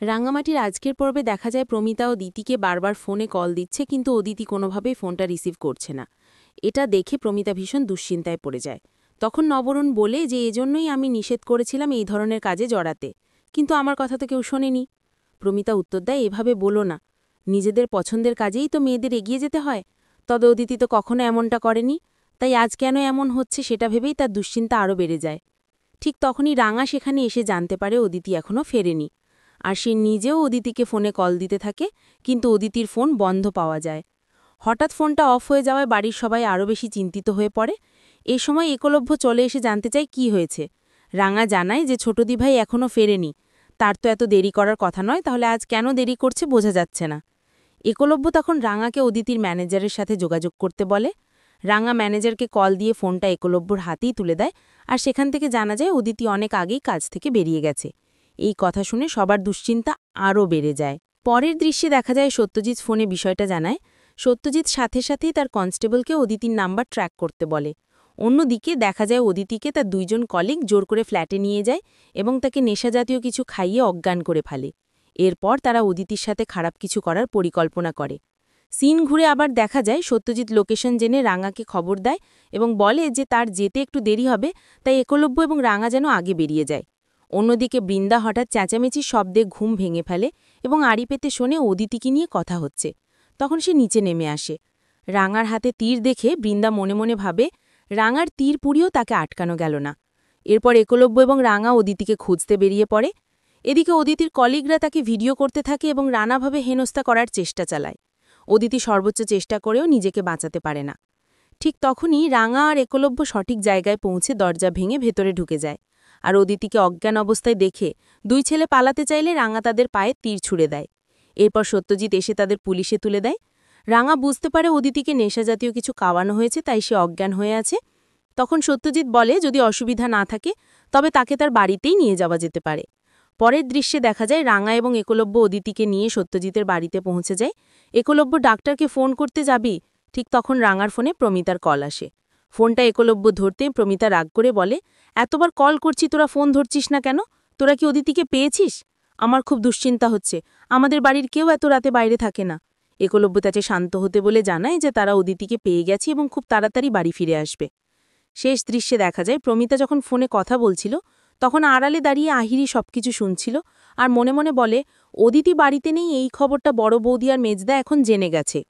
রাঙামাটির আজকের পর্বে দেখা যায় প্রমিতা ও দিতিকে বারবার ফোনে কল দিচ্ছে, কিন্তু অদিতি কোনোভাবেই ফোনটা রিসিভ করছে না। এটা দেখে প্রমিতা ভীষণ দুশ্চিন্তায় পড়ে যায়। তখন নবরুণ বলে যে এজন্যই আমি নিষেধ করেছিলাম এই ধরনের কাজে জড়াতে, কিন্তু আমার কথা তো কেউ শোনেনি। প্রমিতা উত্তর দেয়, এভাবে বলো না, নিজেদের পছন্দের কাজেই তো মেয়েদের এগিয়ে যেতে হয়। তবে অদিতি তো কখনো এমনটা করেনি, তাই আজ কেন এমন হচ্ছে সেটা ভেবেই তার দুশ্চিন্তা আরও বেড়ে যায়। ঠিক তখনই রাঙা সেখানে এসে জানতে পারে অদিতি এখনও ফেরেনি। আর সে নিজেও অদিতিকে ফোনে কল দিতে থাকে, কিন্তু অদিতির ফোন বন্ধ পাওয়া যায়। হঠাৎ ফোনটা অফ হয়ে যাওয়ায় বাড়ির সবাই আরও বেশি চিন্তিত হয়ে পড়ে। এ সময় একলব্য চলে এসে জানতে চায় কি হয়েছে। রাঙা জানায় যে ছোট দিভাই এখনও ফেরেনি, তার তো এত দেরি করার কথা নয়, তাহলে আজ কেন দেরি করছে বোঝা যাচ্ছে না। একলব্য তখন রাঙাকে অদিতির ম্যানেজারের সাথে যোগাযোগ করতে বলে। রাঙা ম্যানেজারকে কল দিয়ে ফোনটা একলব্যর হাতেই তুলে দেয়, আর সেখান থেকে জানা যায় অদিতি অনেক আগেই কাজ থেকে বেরিয়ে গেছে। এই কথা শুনে সবার দুশ্চিন্তা আরও বেড়ে যায়। পরের দৃশ্যে দেখা যায় সত্যজিৎ ফোনে বিষয়টা জানায়। সত্যজিৎ সাথে সাথেই তার কনস্টেবলকে অদিতির নাম্বার ট্র্যাক করতে বলে। অন্যদিকে দেখা যায় অদিতিকে তার দুইজন কলিগ জোর করে ফ্ল্যাটে নিয়ে যায় এবং তাকে নেশাজাতীয় কিছু খাইয়ে অজ্ঞান করে ফেলে। এরপর তারা অদিতির সাথে খারাপ কিছু করার পরিকল্পনা করে। সিন ঘুরে আবার দেখা যায় সত্যজিৎ লোকেশন জেনে রাঙাকে খবর দেয় এবং বলে যে তার যেতে একটু দেরি হবে, তাই একলব্য এবং রাঙা যেন আগে বেরিয়ে যায়। অন্যদিকে বৃন্দা হঠাৎ চেঁচামেচির শব্দে ঘুম ভেঙে ফেলে এবং আড়ি পেতে শোনে অদিতিকে নিয়ে কথা হচ্ছে। তখন সে নিচে নেমে আসে। রাঙার হাতে তীর দেখে বৃন্দা মনে মনে ভাবে রাঙার তীর পুড়িয়েও তাকে আটকানো গেল না। এরপর একলব্য এবং রাঙা অদিতিকে খুঁজতে বেরিয়ে পড়ে। এদিকে অদিতির কলিগরা তাকে ভিডিও করতে থাকে এবং নানাভাবে হেনস্থা করার চেষ্টা চালায়। অদিতি সর্বোচ্চ চেষ্টা করেও নিজেকে বাঁচাতে পারে না। ঠিক তখনই রাঙা আর একলব্য সঠিক জায়গায় পৌঁছে দরজা ভেঙে ভেতরে ঢুকে যায়। আর অদিতিকে অজ্ঞান অবস্থায় দেখে দুই ছেলে পালাতে চাইলে রাঙা তাদের পায়ে তীর ছুঁড়ে দেয়। এরপর সত্যজিৎ এসে তাদের পুলিশে তুলে দেয়। রাঙা বুঝতে পারে অদিতিকে নেশাজাতীয় কিছু খাওয়ানো হয়েছে, তাই সে অজ্ঞান হয়ে আছে। তখন সত্যজিৎ বলে যদি অসুবিধা না থাকে তবে তাকে তার বাড়িতেই নিয়ে যাওয়া যেতে পারে। পরের দৃশ্যে দেখা যায় রাঙা এবং একলব্য অদিতিকে নিয়ে সত্যজিতের বাড়িতে পৌঁছে যায়। একলব্য ডাক্তারকে ফোন করতে যাবি, ঠিক তখন রাঙার ফোনে প্রমিতার কল আসে। ফোনটা একলব্য ধরতে প্রমিতা রাগ করে বলে, এতবার কল করছি তোরা ফোন ধরছিস না কেন? তোরা কি অদিতিকে পেয়েছিস? আমার খুব দুশ্চিন্তা হচ্ছে, আমাদের বাড়ির কেউ এত রাতে বাইরে থাকে না। একলব্য তাকে শান্ত হতে বলে জানায় যে তারা অদিতিকে পেয়ে গেছে এবং খুব তাড়াতাড়ি বাড়ি ফিরে আসবে। শেষ দৃশ্যে দেখা যায় প্রমিতা যখন ফোনে কথা বলছিল তখন আড়ালে দাঁড়িয়ে আহিরি সবকিছু শুনছিল আর মনে মনে বলে অদিতি বাড়িতে নেই, এই খবরটা বড় বৌদি আর মেজদা এখন জেনে গেছে।